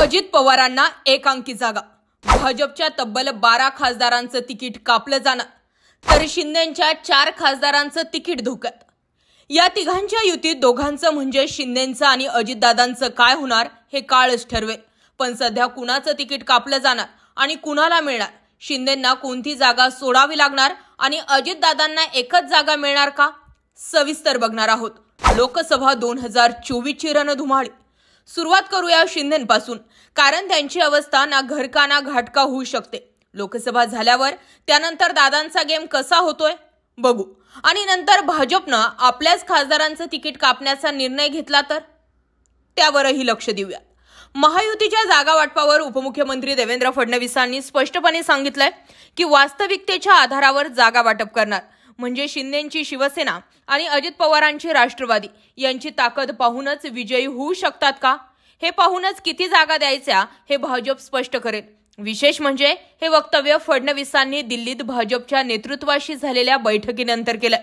अजित पवारांना एक अंकी जागा, भाजपच्या तब्बल 12 खासदारांचं तिकीट कापलं जाणार, तर शिंदेंच्या 4 खासदारांचं तिकीट धोक्यात। या तिघांच्या युतीत दोघांचं म्हणजे शिंदेंचं आणि अजितदादांचं काय होणार हे काळच ठरवेल। पण सध्या कुणाचं तिकीट कापलं जाणार आणि कुणाला मिळणार, शिंदेंना कोणती जागा सोडावी लागणार आणि अजितदादांना एकच जागा मिळणार का, सविस्तर बघणार आहोत। लोकसभा 2024 ची रणधुमाळी। सुरुवात करूया शिंदेंपासून, कारण त्यांची अवस्था ना घरका ना घाटका होऊ शकते। लोकसभा झाल्यावर त्यानंतर दादांचा गेम कसा होतोय बघू, आणि नंतर भाजपनं आपल्याच खासदारांचं तिकीट कापण्याचा निर्णय घेतला तर त्यावरही लक्ष देऊया। महायुतीच्या जागा वाटपावर उपमुख्यमंत्री देवेंद्र फडणवीसांनी स्पष्टपणे सांगितलंय की वास्तविकतेच्या आधारावर जागा वाटप करणार, म्हणजे शिंदेंची शिवसेना आणि अजित पवारांची राष्ट्रवादी यांची ताकद पाहूनच विजयी होऊ शकतात का, हे पाहूनच किती जागा द्यायच्या हे भाजप स्पष्ट करेल। विशेष म्हणजे हे वक्तव्य फडणवीसांनी दिल्लीत भाजपच्या नेतृत्वाशी झालेल्या बैठकीनंतर केलंय।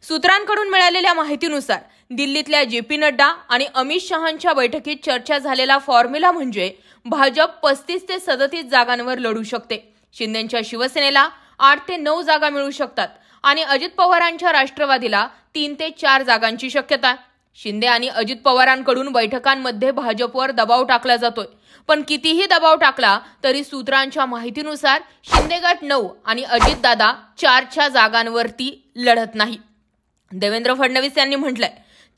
सूत्रांकडून मिळालेल्या माहितीनुसार दिल्लीतल्या JP नड्डा आणि अमित शहांच्या बैठकीत चर्चा झालेला फॉर्म्युला म्हणजे भाजप 35 ते 37 जागांवर लढू शकते, शिंदेंच्या शिवसेनेला 8 ते 9 जागा मिळू शकतात आणि अजित पवारांच्या राष्ट्रवादीला 3 ते 4 जागांची शक्यता। शिंदे आणि अजित पवारांकडून बैठकांमध्ये भाजपवर दबाव टाकला जातोय, पण कितीही दबाव टाकला तरी सूत्रांच्या माहितीनुसार शिंदे गट 9 आणि अजितदादा 4च्या जागांवरती लढत नाही। देवेंद्र फडणवीस यांनी म्हटलंय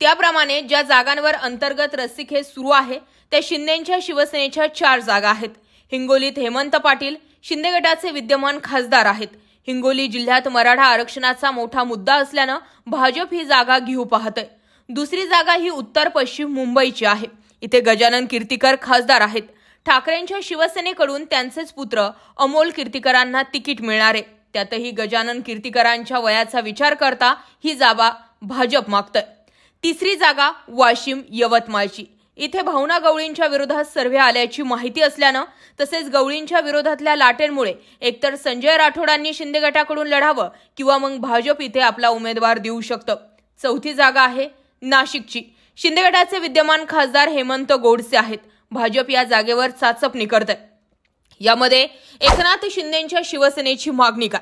त्याप्रमाणे ज्या जागांवर अंतर्गत रस्सीखेच सुरू आहे त्या शिंदेंच्या शिवसेनेच्या 4 जागा आहेत। हिंगोलीत हेमंत पाटील शिंदे गटाचे विद्यमान खासदार आहेत। हिंगोली जिल्ह्यात मराठा आरक्षणाचा मोठा मुद्दा असल्यानं भाजप ही जागा घेऊ पाहतंय। दुसरी जागा ही उत्तर पश्चिम मुंबईची आहे, इथे गजानन कीर्तिकर खासदार आहेत। ठाकरेंच्या शिवसेनेकडून त्यांचेच पुत्र अमोल कीर्तिकरांना तिकीट मिळणार आहे, त्यातही गजानन कीर्तिकरांच्या वयाचा विचार करता ही जागा भाजप मागतंय। तिसरी जागा वाशिम यवतमाळची, इथे भावना गवळींच्या विरोधात सर्व्हे आल्याची माहिती असल्यानं तसेच गवळींच्या विरोधातल्या लाटेंमुळे एकतर संजय राठोडांनी शिंदे गटाकडून लढावं किंवा मग भाजप इथे आपला उमेदवार देऊ शकतं। चौथी जागा आहे नाशिकची, शिंदे गटाचे विद्यमान खासदार हेमंत गोडसे आहेत। भाजप या जागेवर चाचपणी करतंय। यामध्ये एकनाथ शिंदेंच्या शिवसेनेची मागणी काय,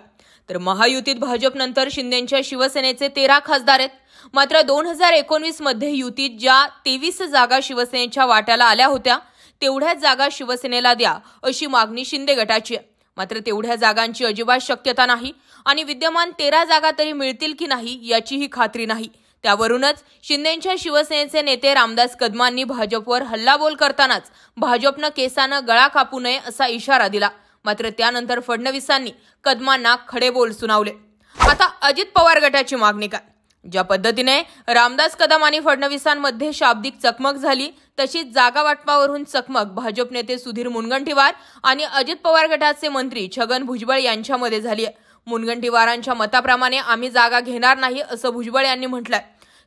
तर महायुतीत भाजपनंतर शिंदेंच्या शिवसेनेचे 13 खासदार आहेत। मात्र 2019 मध्ये युतीत ज्या 23 जागा शिवसेनेच्या वाट्याला आल्या होत्या तेवढ्याच जागा शिवसेनेला द्या अशी मागणी शिंदे गटाची आहे। मात्र तेवढ्या जागांची अजिबात शक्यता नाही आणि विद्यमान 13 जागा तरी मिळतील की नाही याचीही खात्री नाही। त्यावरूनच शिंदेंच्या शिवसेनेचे नेते रामदास कदमांनी भाजपवर हल्लाबोल करतानाच भाजपनं केसानं गळा कापू नये असा इशारा दिला। मात्र त्यानंतर फडणवीसांनी कदमांना खडेबोल सुनावले। आता अजित पवार गटाची मागणी काय, ज्या पद्धतीने रामदास कदम आणि फडणवीसांमध्ये शाब्दिक चकमक झाली तशीच जागा वाटपावरून चकमक भाजप नेते सुधीर मुनगंटीवार आणि अजित पवार गटाचे मंत्री छगन भुजबळ यांच्यामध्ये झाली आहे। मुनगंटीवारांच्या मताप्रमाणे आम्ही जागा घेणार नाही असं भुजबळ यांनी म्हटलंय।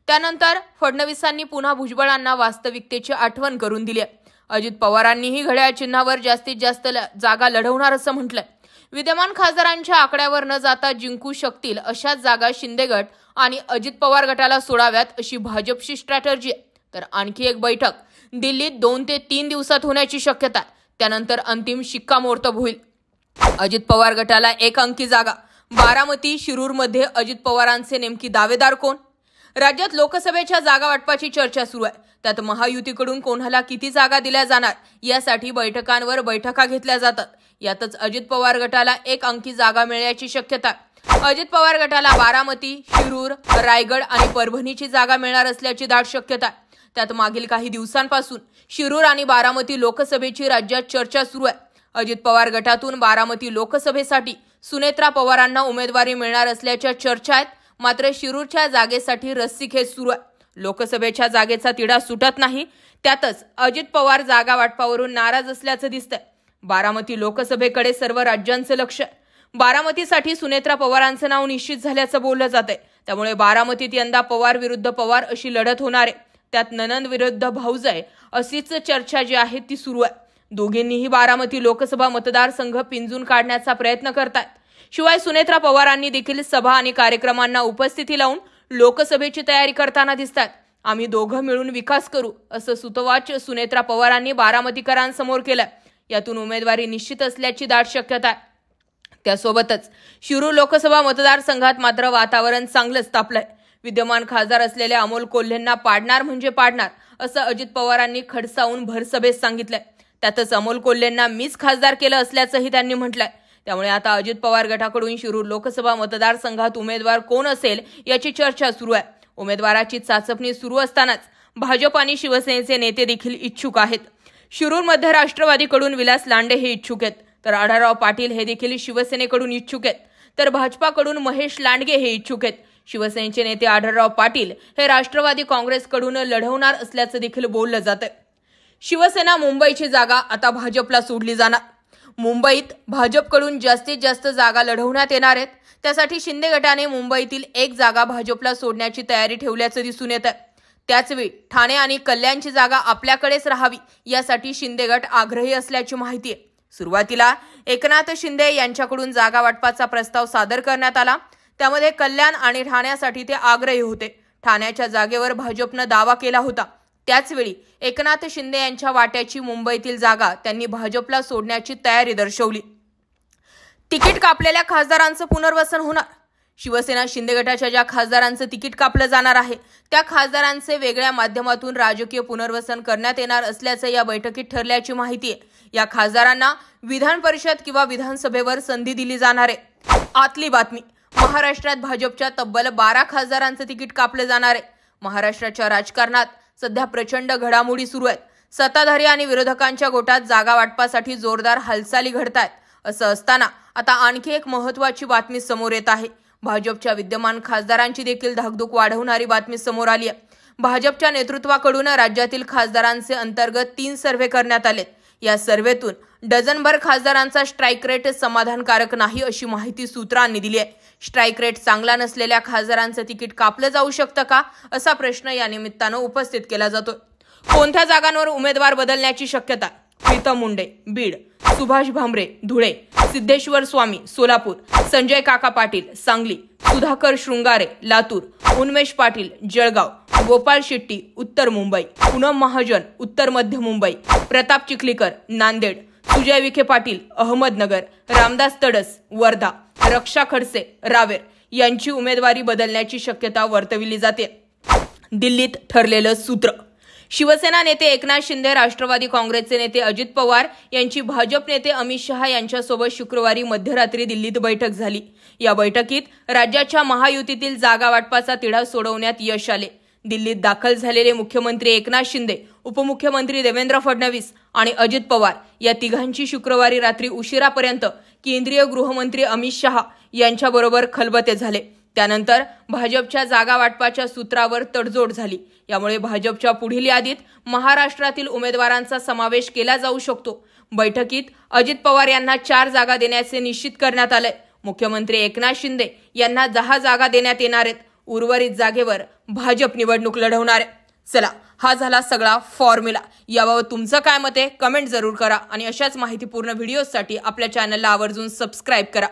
त्यानंतर फडणवीसांनी पुन्हा भुजबळांना वास्तविकतेची आठवण करून दिली आहे। अजित पवारांनीही घड्याळ चिन्हावर जास्तीत जास्त जागा लढवणार असं म्हटलंय। विद्यमान खासदारांच्या आकड्यावर न जाता जिंकू शकतील अशाच जागा शिंदे गट आणि अजित पवार गटाला सोडाव्यात अशी भाजपची स्ट्रॅटर्जी आहे। तर आणखी एक बैठक दिल्लीत 2 ते 3 दिवसात होण्याची शक्यता आहे, त्यानंतर अंतिम शिक्कामोर्तब होईल। अजित पवार गटाला एक अंकी जागा, बारामती शिरूरमध्ये अजित पवारांचे नेमकी दावेदार कोण? राज्यात लोकसभेच्या जागा वाटपाची चर्चा सुरू आहे, त्यात महायुतीकडून कोणाला किती जागा दिल्या जाणार यासाठी बैठकांवर बैठका घेतल्या जातात। यातच अजित पवार गटाला एक अंकी जागा मिळण्याची शक्यता आहे। अजित पवार गटाला बारामती, शिरूर, रायगड आणि परभणीची जागा मिळणार असल्याची दाट शक्यता आहे। त्यात मागील काही दिवसांपासून शिरूर आणि बारामती लोकसभेची राज्यात चर्चा सुरू आहे। अजित पवार गटातून बारामती लोकसभेसाठी सुनेत्रा पवारांना उमेदवारी मिळणार असल्याच्या चर्चा आहेत। मात्र शिरूरच्या जागेसाठी रस्सीखेच सुरू आहे। लोकसभेच्या जागेचा तिढा सुटत नाही, त्यातच अजित पवार जागा वाटपावरून नाराज असल्याचं दिसतंय। बारामती लोकसभेकडे सर्व राज्यांचं लक्ष आहे। बारामतीसाठी सुनेत्रा पवारांचं नाव निश्चित झाल्याचं बोललं जातंय, त्यामुळे बारामतीत यंदा पवार विरुद्ध पवार अशी लढत होणार आहे। त्यात ननंद विरुद्ध भाऊजाई अशीच चर्चा जी आहे ती सुरू आहे। दोघींनीही बारामती लोकसभा मतदारसंघ पिंजून काढण्याचा प्रयत्न करतायत। शिवाय सुनेत्रा पवारांनी देखील सभा आणि कार्यक्रमांना उपस्थिती लावून लोकसभेची तयारी करताना दिसतात। आम्ही दोघं मिळून विकास करू असं सुतवाच सुनेत्रा पवारांनी बारामतीकरांसमोर केलं. यातून उमेदवारी निश्चित असल्याची दाट शक्यता आहे. त्यासोबतच शिरूर लोकसभा मतदारसंघात मात्र वातावरण चांगलंच तापलंय. विद्यमान खासदार असलेल्या अमोल कोल्हेंना पाडणार म्हणजे पाडणार असं अजित पवारांनी खडसावून भरसभेत सांगितलंय. त्यातच अमोल कोल्हेंना मीच खासदार केलं असल्याचंही त्यांनी म्हटलंय. त्यामुळे आता अजित पवार गटाकडून शिरूर लोकसभा मतदारसंघात उमेदवार कोण असेल याची चर्चा सुरू आहे. उमेदवाराची चाचपणी सुरू असतानाच भाजप आणि शिवसेनेचे नेते देखील इच्छुक आहेत. शिरूरमध्ये राष्ट्रवादीकडून विलास लांडे हे इच्छुक आहेत, तर आढळराव पाटील हे देखील शिवसेनेकडून इच्छुक आहेत, तर भाजपाकडून महेश लांडगे हे इच्छुक आहेत. शिवसेनेचे नेते आढळराव पाटील हे राष्ट्रवादी काँग्रेसकडून लढवणार असल्याचं देखील बोललं जातंय. शिवसेना मुंबईची जागा आता भाजपला सोडली जाणार. मुंबईत भाजपकडून जास्तीत जास्त जागा लढवण्यात येणार आहेत. त्यासाठी शिंदे गटाने मुंबईतील एक जागा भाजपला सोडण्याची तयारी ठेवल्याचं दिसून येत आहे. त्याचवेळी ठाणे आणि कल्याणची जागा आपल्याकडेच राहावी यासाठी शिंदे गट आग्रही असल्याची माहिती आहे. सुरुवातीला एकनाथ शिंदे यांच्याकडून जागा वाटपाचा प्रस्ताव सादर करण्यात आला. त्यामध्ये कल्याण आणि ठाण्यासाठी ते आग्रही होते. ठाण्याच्या जागेवर भाजपनं दावा केला होता. त्याचवेळी एकनाथ शिंदे यांच्या वाट्याची मुंबईतील जागा त्यांनी भाजपला सोडण्याची तयारी दर्शवली. तिकीट कापलेल्या खासदारांचं पुनर्वसन होणार. शिवसेना शिंदे गटाच्या ज्या खासदारांचं तिकीट कापलं जाणार आहे त्या खासदारांचे वेगळ्या माध्यमातून राजकीय पुनर्वसन करण्यात येणार असल्याचं या बैठकीत ठरल्याची माहिती आहे. या खासदारांना विधान परिषद किंवा विधानसभेवर संधी दिली जाणार आहे. आतली बातमी: महाराष्ट्रात भाजपच्या तब्बल 12 खासदारांचं तिकीट कापलं जाणार आहे. महाराष्ट्राच्या राजकारणात सध्या प्रचंड घडामोडी सुरू आहेत. सत्ताधारी आणि विरोधकांच्या गोटात जागा वाटपासाठी जोरदार हालचाली घडतायत. असं असताना आता आणखी एक महत्त्वाची बातमी समोर येत आहे. भाजपच्या विद्यमान खासदारांची देखील धाकधूक वाढवणारी बातमी समोर आली आहे. भाजपच्या नेतृत्वाकडून राज्यातील खासदारांचे अंतर्गत 3 सर्व्हे करण्यात आले. या सर्व्हेतून डझनभर खासदारांचा स्ट्राईक रेट समाधानकारक नाही अशी माहिती सूत्रांनी दिली आहे. स्ट्राईक रेट चांगला नसलेल्या खासदारांचं तिकीट कापलं जाऊ शकतं का असा प्रश्न या निमित्तानं उपस्थित केला जातो. कोणत्या जागांवर उमेदवार बदलण्याची शक्यता? प्रीतम मुंडे बीड, सुभाष भामरे धुळे, सिद्धेश्वर स्वामी सोलापूर, संजय काका पाटील सांगली, सुधाकर शृंगारे लातूर, उन्मेष पाटील जळगाव, गोपाळ शेट्टी उत्तर मुंबई, पूनम महाजन उत्तर मध्य मुंबई, प्रताप चिखलीकर नांदेड, सुजय विखे पाटील अहमदनगर, रामदास तडस वर्धा, रक्षा खडसे रावेर यांची उमेदवारी बदलण्याची शक्यता वर्तविली जाते. दिल्लीत ठरलेलं सूत्र: शिवसेना नेते एकनाथ शिंदे, राष्ट्रवादी काँग्रेसचे नेते अजित पवार यांची भाजप नेते अमित शहा यांच्यासोबत शुक्रवारी मध्यरात्री दिल्लीत बैठक झाली. या बैठकीत राज्याच्या महायुतीतील जागा वाटपाचा तिढा सोडवण्यात यश आले. दिल्लीत दाखल झालेले मुख्यमंत्री एकनाथ शिंदे, उपमुख्यमंत्री देवेंद्र फडणवीस आणि अजित पवार या तिघांची शुक्रवारी रात्री उशिरापर्यंत केंद्रीय गृहमंत्री अमित शहा यांच्याबरोबर खलबते झाले. त्यानंतर भाजपच्या जागा वाटपाच्या सूत्रावर तडजोड झाली. यामुळे भाजपच्या पुढील यादीत महाराष्ट्रातील उमेदवारांचा समावेश केला जाऊ शकतो. बैठकीत अजित पवार यांना 4 जागा देण्याचे निश्चित करण्यात आले. मुख्यमंत्री एकनाथ शिंदे यांना 10 जागा देण्यात येणार आहेत. उर्वरित जागेवर भाजप निवडणूक लढवणार आहे. चला, हा झाला सगळा फॉर्म्युला. याबाबत तुमचं काय मत आहे कमेंट जरूर करा आणि अशाच माहितीपूर्ण व्हिडिओसाठी आपल्या चॅनलला आवर्जून सबस्क्राईब करा.